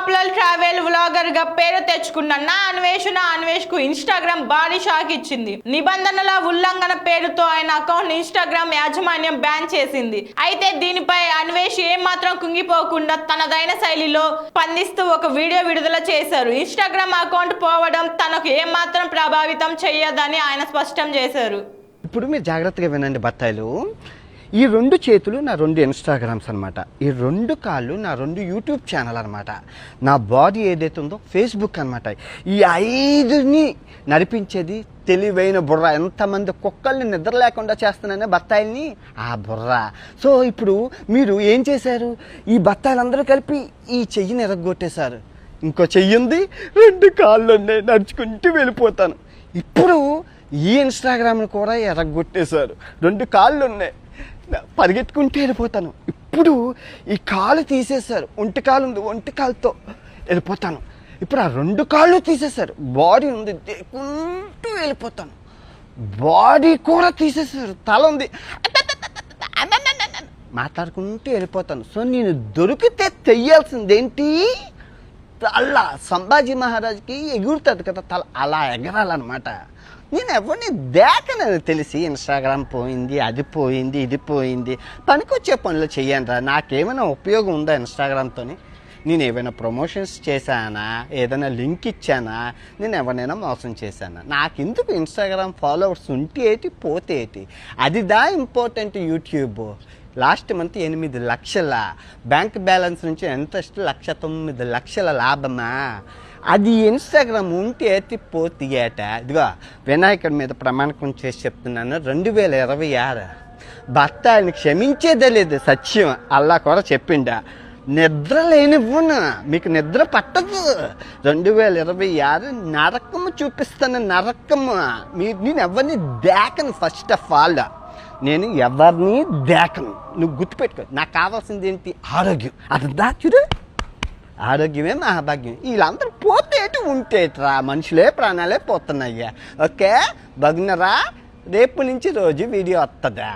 Popular travel vlogger గా పేరు తెచ్చుకున్న నా అన్వేష్ కు ఇన్స్టాగ్రామ్ భారీ షాక్ ఇచ్చింది. నిబంధనల ఉల్లంఘన పేరుతో ఆయన అకౌంట్ ఇన్స్టాగ్రామ్ యాజమాన్యం బ్యాన్ చేసింది. అయితే దీనిపై అన్వేష్ ఏమాత్రం కుంగిపోకుండా తనదైన శైలిలో స్పందిస్తూ ఒక వీడియో విడుదల చేశారు. ఇన్స్టాగ్రామ్ అకౌంట్ పోవడం తనకు ఏమాత్రం ప్రభావితం చేయదని ఆయన స్పష్టం చేశారు. ఇప్పుడు మీరు జాగ్రత్తగా వినండి బత్తాయిలు. ఈ 2 చేతులు నా 2 ఇన్స్టాగ్రామ్స్ అనమాట. ఈ 2 కాళ్ళు నా 2 యూట్యూబ్ ఛానల్ అనమాట. నా బాడీ ఏదైతే ఉందో ఫేస్బుక్ అనమాట. ఈ 5ని నడిపించేది తెలివైన బుర్ర. ఎంతమంది కుక్కల్ని నిద్ర లేకుండా చేస్తున్నానే బత్తాయిల్ని ఆ బుర్ర. సో ఇప్పుడు మీరు ఏం చేశారు, ఈ బత్తాయిలందరూ కలిపి ఈ చెయ్యిని ఎరగొట్టేశారు. ఇంకో చెయ్యి ఉంది, 2 కాళ్ళు ఉన్నాయి, నడుచుకుంటూ వెళ్ళిపోతాను. ఇప్పుడు ఈ ఇన్స్టాగ్రామ్ని కూడా ఎరగొట్టేశారు. 2 కాళ్ళు ఉన్నాయి, పరిగెత్తుకుంటూ వెళ్ళిపోతాను. ఇప్పుడు ఈ కాలు తీసేశారు, ఒంటి కాలు ఉంది, ఒంటి కాలుతో వెళ్ళిపోతాను. ఇప్పుడు ఆ 2 కాళ్ళు తీసేశారు, బాడీ ఉంది, దేకుంటూ వెళ్ళిపోతాను. బాడీ కూడా తీసేశారు, తల ఉంది, మాట్లాడుకుంటూ వెళ్ళిపోతాను. సో నేను దొరికితే తెయ్యాల్సింది ఏంటి, తల. సంభాజీ మహారాజ్కి ఎగురుతుంది కదా తల, అలా ఎగరాలన్నమాట. నేను ఎవరిని దేకనని తెలిసి ఇన్స్టాగ్రామ్ పోయింది, అది పోయింది, ఇది పోయింది. పనికొచ్చే పనులు చెయ్యండి రా. నాకేమైనా ఉపయోగం ఉందా ఇన్స్టాగ్రామ్తో? నేను ఏమైనా ప్రమోషన్స్ చేశానా, ఏదైనా లింక్ ఇచ్చానా, నేను ఎవరినైనా మోసం చేశానా? నాకెందుకు ఇన్స్టాగ్రామ్ ఫాలోవర్స్ ఉంటే ఏంటి, పోతే ఏంటి? అదిదా ఇంపార్టెంట్. యూట్యూబ్ లాస్ట్ మంత్ 8 లక్షల బ్యాంక్ బ్యాలెన్స్ నుంచి ఎంత, 1,09,00,000 లాభమా? అది ఇన్స్టాగ్రామ్ ఉంటే ఎత్తిపోతే ఏట. ఇదిగో వినాయకుడి మీద ప్రమాణకం చేసి చెప్తున్నాను, 2026 భర్త ఆయన క్షమించేదే లేదు. సత్యం అల్లా కూడా చెప్పిండా. నిద్ర లేనివ్వను, మీకు నిద్ర పట్టదు. 2026 నరకము చూపిస్తాను, నరకము. నేను ఎవరిని దేకను. ఫస్ట్ ఆఫ్ ఆల్ నేను ఎవరిని దేకను. నువ్వు గుర్తుపెట్టుకో. నాకు కావాల్సింది ఏంటి, ఆరోగ్యం. అది దాచుడు, ఆరోగ్యమే మహాభాగ్యం. వీళ్ళందరూ పోతేటి ఉంటేట్రా, మనుషులే ప్రాణాలే పోతున్నాయ్యా. ఓకే, బాగున్నారా? రేపు నుంచి రోజు వీడియో వస్తుందా?